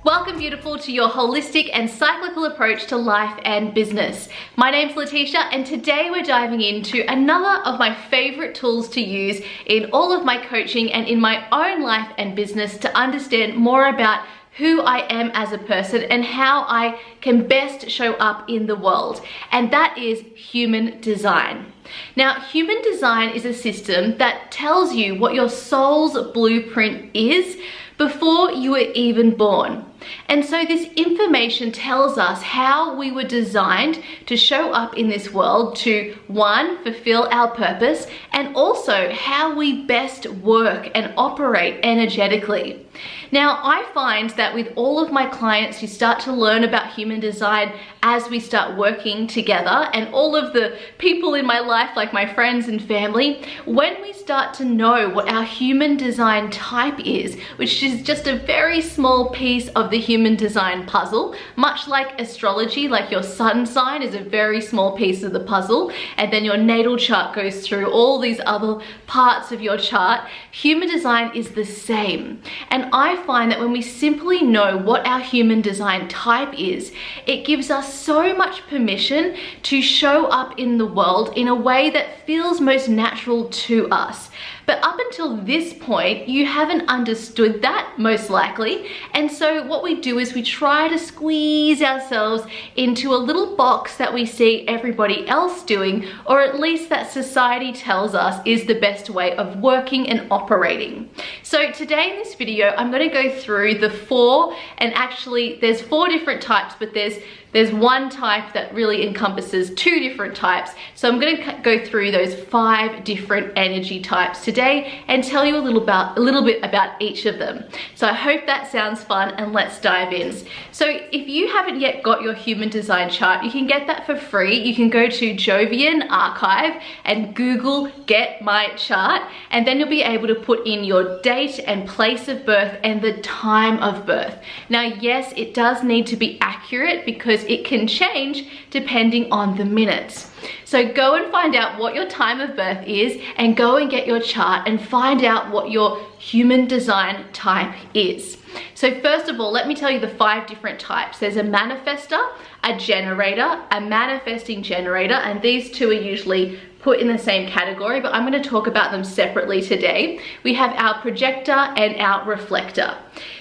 Welcome, beautiful, to your holistic and cyclical approach to life and business. My name's Leticia, and today we're diving into another of my favorite tools to use in all of my coaching and in my own life and business to understand more about who I am as a person and how I can best show up in the world, and that is human design. Now, human design is a system that tells you what your soul's blueprint is before you were even born. And so this information tells us how we were designed to show up in this world to, one, fulfill our purpose, and also how we best work and operate energetically. Now, I find that with all of my clients who start to learn about human design as we start working together, and all of the people in my life, like my friends and family, when we start to know what our human design type is, which is just a very small piece of the human design puzzle, much like astrology, like your sun sign is a very small piece of the puzzle, and then your natal chart goes through all these other parts of your chart. Human design is the same. And I find that when we simply know what our human design type is, it gives us so much permission to show up in the world in a way that feels most natural to us. But up until this point, you haven't understood that, most likely. And so what we do is we try to squeeze ourselves into a little box that we see everybody else doing, or at least that society tells us is the best way of working and operating. So today in this video, I'm going to go through the four, and actually there's four different types, but there's one type that really encompasses two different types. So I'm going to go through those 5 different energy types today and tell you a little bit about each of them. So I hope that sounds fun, and let's dive in. So if you haven't yet got your human design chart, you can get that for free. You can go to Jovian Archive and Google Get My Chart, and then you'll be able to put in your date and place of birth and the time of birth. Now, yes, it does need to be accurate because it can change depending on the minutes. So go and find out what your time of birth is, and go and get your chart and find out what your human design type is. So first of all, let me tell you the 5 different types. There's a manifestor, a generator, a manifesting generator, and these two are usually put in the same category, but I'm going to talk about them separately today. We have our projector and our reflector.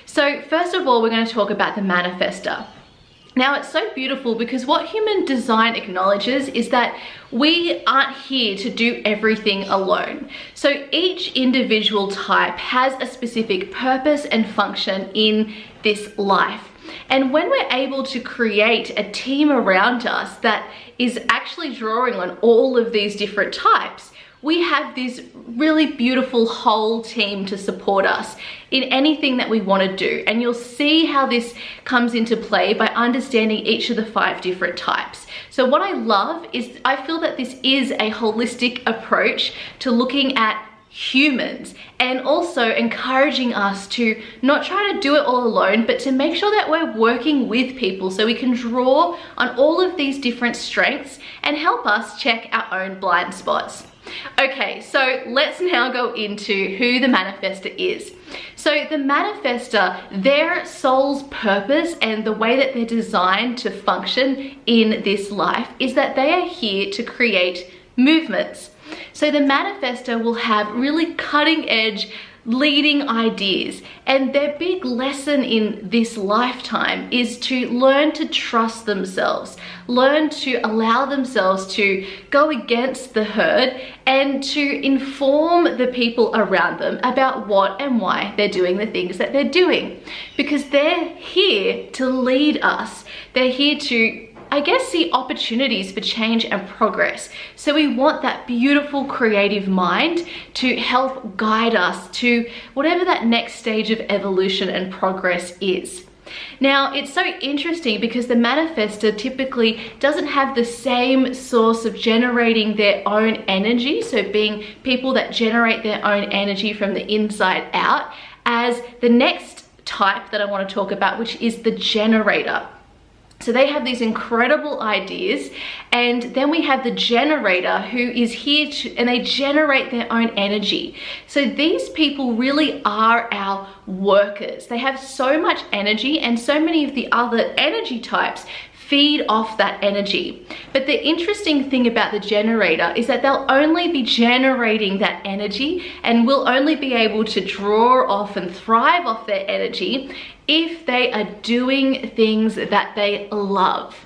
So first of all, we're going to talk about the manifestor. Now, it's so beautiful because what human design acknowledges is that we aren't here to do everything alone. So each individual type has a specific purpose and function in this life. And when we're able to create a team around us that is actually drawing on all of these different types, we have this really beautiful whole team to support us in anything that we want to do. And you'll see how this comes into play by understanding each of the 5 different types. So what I love is I feel that this is a holistic approach to looking at humans, and also encouraging us to not try to do it all alone, but to make sure that we're working with people so we can draw on all of these different strengths and help us check our own blind spots. Okay, so let's now go into who the manifestor is. So the manifestor, their soul's purpose and the way that they're designed to function in this life is that they are here to create movements. So the manifestor will have really cutting edge leading ideas, and their big lesson in this lifetime is to learn to trust themselves, learn to allow themselves to go against the herd, and to inform the people around them about what and why they're doing the things that they're doing, because they're here to lead us. They're here to, I guess, see opportunities for change and progress. So we want that beautiful creative mind to help guide us to whatever that next stage of evolution and progress is. Now, it's so interesting because the manifestor typically doesn't have the same source of generating their own energy, so being people that generate their own energy from the inside out, as the next type that I want to talk about, which is the generator. So they have these incredible ideas, and then we have the generator who is here and they generate their own energy. So these people really are our workers. They have so much energy, and so many of the other energy types feed off that energy. But the interesting thing about the generator is that they'll only be generating that energy and will only be able to draw off and thrive off their energy if they are doing things that they love.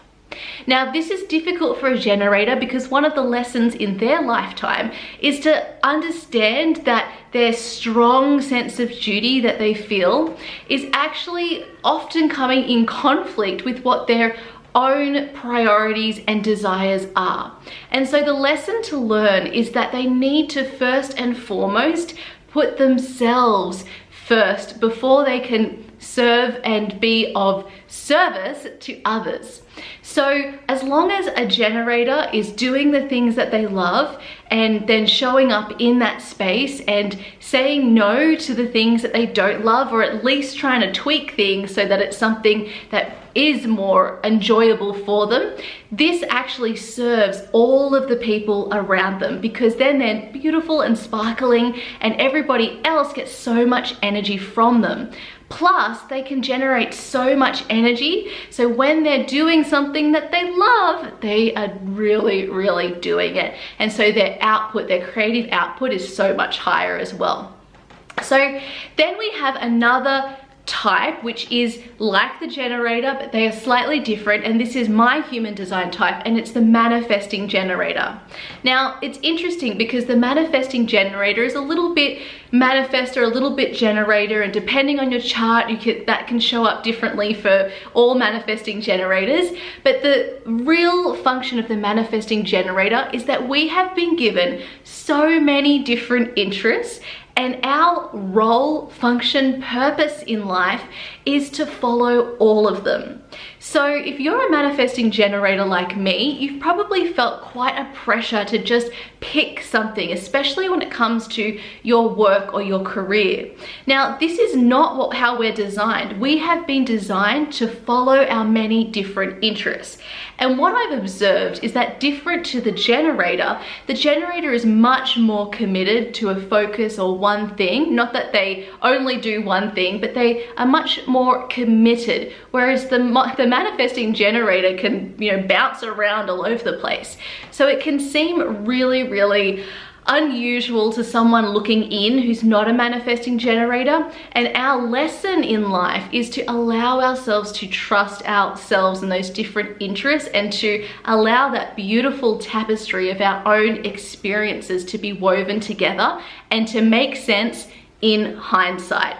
Now, this is difficult for a generator because one of the lessons in their lifetime is to understand that their strong sense of duty that they feel is actually often coming in conflict with what their own priorities and desires are. And so the lesson to learn is that they need to first and foremost put themselves first before they can serve and be of service to others. So as long as a generator is doing the things that they love and then showing up in that space and saying no to the things that they don't love, or at least trying to tweak things so that it's something that is more enjoyable for them, this actually serves all of the people around them, because then they're beautiful and sparkling and everybody else gets so much energy from them. Plus, they can generate so much energy, so when they're doing something that they love, they are really, really doing it. And so their output, their creative output, is so much higher as well. So then we have another type, which is like the generator, but they are slightly different, and this is my human design type, and it's the manifesting generator. Now, it's interesting because the manifesting generator is a little bit manifestor, a little bit generator, and depending on your chart, that can show up differently for all manifesting generators. But the real function of the manifesting generator is that we have been given so many different interests, and our role, function, purpose in life is to follow all of them. So if you're a manifesting generator like me, you've probably felt quite a pressure to just pick something, especially when it comes to your work or your career. Now, this is not how we're designed. We have been designed to follow our many different interests. And what I've observed is that, different to the generator is much more committed to a focus or one thing. Not that they only do one thing, but they are much more committed, whereas the manifesting generator can, bounce around all over the place. So it can seem really, really unusual to someone looking in who's not a manifesting generator. And our lesson in life is to allow ourselves to trust ourselves and those different interests, and to allow that beautiful tapestry of our own experiences to be woven together and to make sense in hindsight.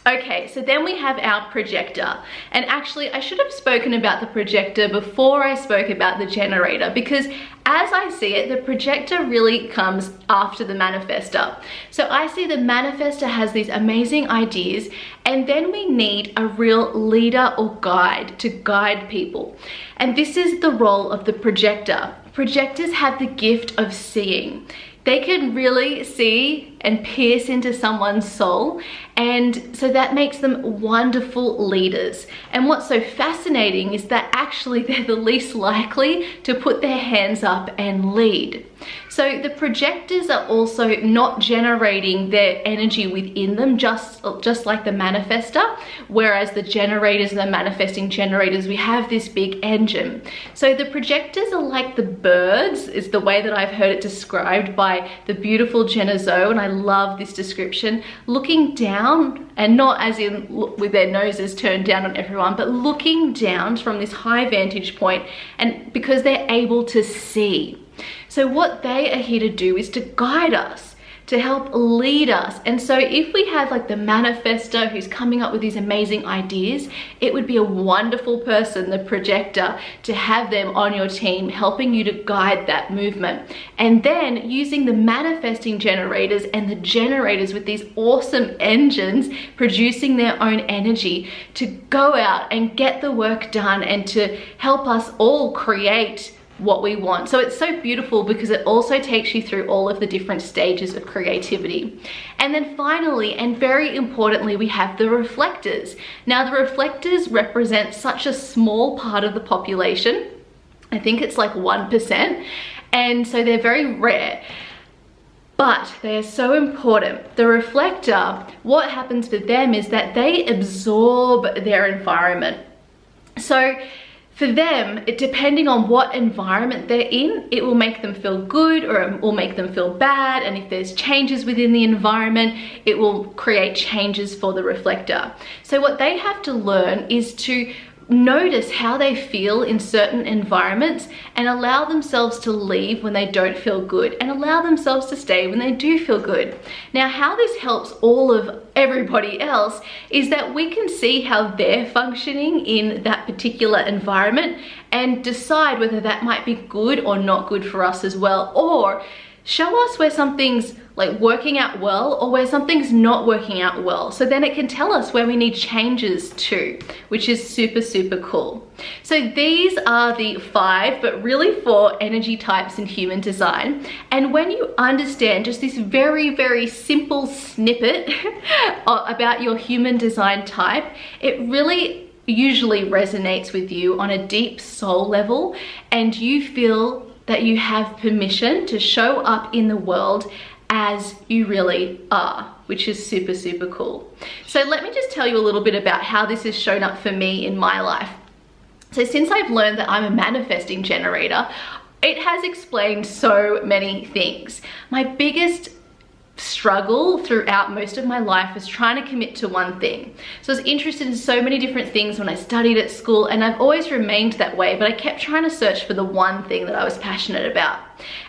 Okay, so then we have our projector. And actually, I should have spoken about the projector before I spoke about the generator, because as I see it, the projector really comes after the manifestor. So I see the manifestor has these amazing ideas, and then we need a real leader or guide to guide people. And this is the role of the projector. Projectors have the gift of seeing. They can really see and pierce into someone's soul, and so that makes them wonderful leaders. And what's so fascinating is that actually they're the least likely to put their hands up and lead. So the projectors are also not generating their energy within them, just like the manifestor, whereas the generators and the manifesting generators, we have this big engine. So the projectors are like the birds, is the way that I've heard it described by the beautiful Jenna Zoe, and I love this description, looking down, and not as in with their noses turned down on everyone, but looking down from this high vantage point, and because they're able to see. So what they are here to do is to guide us, to help lead us. And so if we have like the manifestor who's coming up with these amazing ideas, it would be a wonderful person, the projector, to have them on your team, helping you to guide that movement. And then using the manifesting generators and the generators with these awesome engines producing their own energy to go out and get the work done, and to help us all create what we want. So it's so beautiful because it also takes you through all of the different stages of creativity. And then finally, and very importantly, we have the reflectors. Now, the reflectors represent such a small part of the population. I think it's like 1%. And so they're very rare, but they are so important. The reflector, what happens with them is that they absorb their environment. So for them, depending on what environment they're in, it will make them feel good or it will make them feel bad. And if there's changes within the environment, it will create changes for the reflector. So what they have to learn is to notice how they feel in certain environments and allow themselves to leave when they don't feel good and allow themselves to stay when they do feel good. Now, how this helps all of everybody else is that we can see how they're functioning in that particular environment and decide whether that might be good or not good for us as well, or show us where something's like working out well or where something's not working out well. So then it can tell us where we need changes to, which is super, super cool. So these are the 5, but really 4 energy types in human design. And when you understand just this very, very simple snippet about your human design type, it really usually resonates with you on a deep soul level, and you feel that you have permission to show up in the world as you really are, which is super, super cool. So let me just tell you a little bit about how this has shown up for me in my life. So since I've learned that I'm a manifesting generator, it has explained so many things. My biggest struggle throughout most of my life was trying to commit to one thing. So I was interested in so many different things when I studied at school, and I've always remained that way, but I kept trying to search for the one thing that I was passionate about.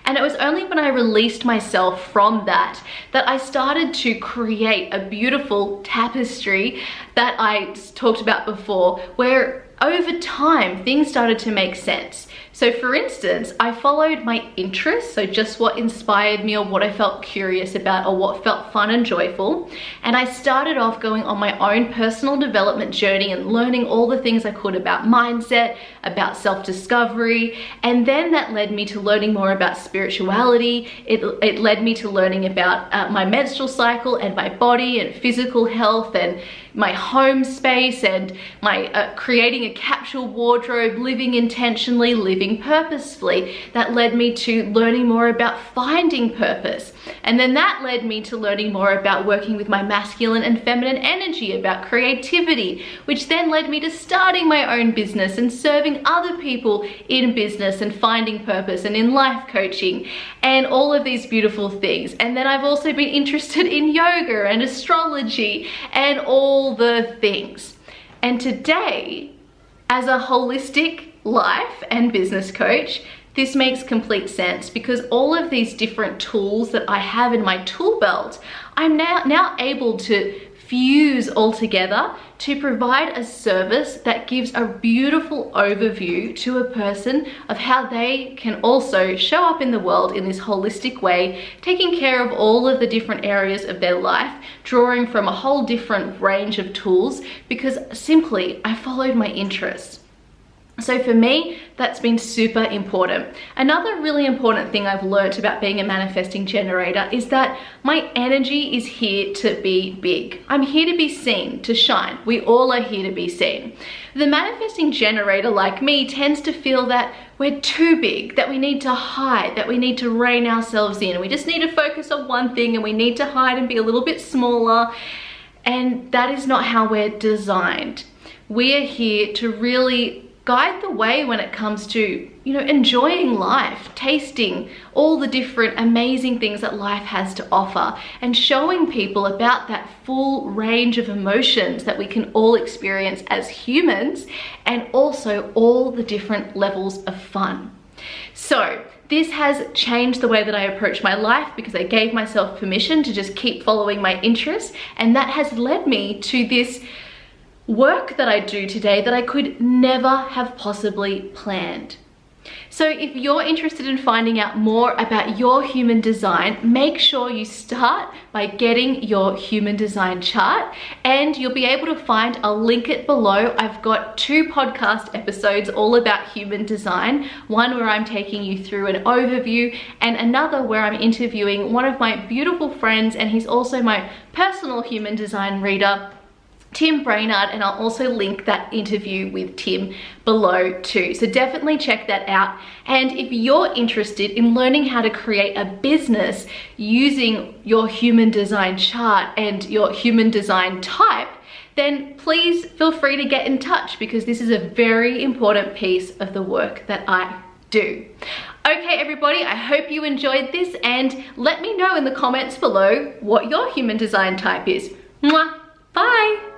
And it was only when I released myself from that I started to create a beautiful tapestry that I talked about before, where over time things started to make sense. So for instance, I followed my interests, so just what inspired me or what I felt curious about or what felt fun and joyful. And I started off going on my own personal development journey and learning all the things I could about mindset, about self-discovery. And then that led me to learning more about spirituality. It led me to learning about my menstrual cycle and my body and physical health and my home space and my creating a capsule wardrobe, living intentionally, living purposefully. That led me to learning more about finding purpose. And then that led me to learning more about working with my masculine and feminine energy, about creativity, which then led me to starting my own business and serving other people in business and finding purpose and in life coaching and all of these beautiful things. And then I've also been interested in yoga and astrology and all the things. And today, as a holistic life and business coach, this makes complete sense, because all of these different tools that I have in my tool belt, I'm now able to fuse all together to provide a service that gives a beautiful overview to a person of how they can also show up in the world in this holistic way, taking care of all of the different areas of their life, drawing from a whole different range of tools, because simply I followed my interests. So for me, that's been super important. Another really important thing I've learned about being a manifesting generator is that my energy is here to be big. I'm here to be seen, to shine. We all are here to be seen. The manifesting generator, like me, tends to feel that we're too big, that we need to hide, that we need to rein ourselves in. We just need to focus on one thing and we need to hide and be a little bit smaller. And that is not how we're designed. We are here to really guide the way when it comes to, enjoying life, tasting all the different amazing things that life has to offer, and showing people about that full range of emotions that we can all experience as humans, and also all the different levels of fun. So this has changed the way that I approach my life, because I gave myself permission to just keep following my interests, and that has led me to this work that I do today that I could never have possibly planned. So if you're interested in finding out more about your human design, make sure you start by getting your human design chart, and you'll be able to find, I'll link it below. I've got 2 podcast episodes all about human design, one where I'm taking you through an overview and another where I'm interviewing one of my beautiful friends, and he's also my personal human design reader, Tim Brainard, and I'll also link that interview with Tim below too. So definitely check that out. And if you're interested in learning how to create a business using your human design chart and your human design type, then please feel free to get in touch, because this is a very important piece of the work that I do. Okay, everybody, I hope you enjoyed this, and let me know in the comments below what your human design type is. Mwah! Bye!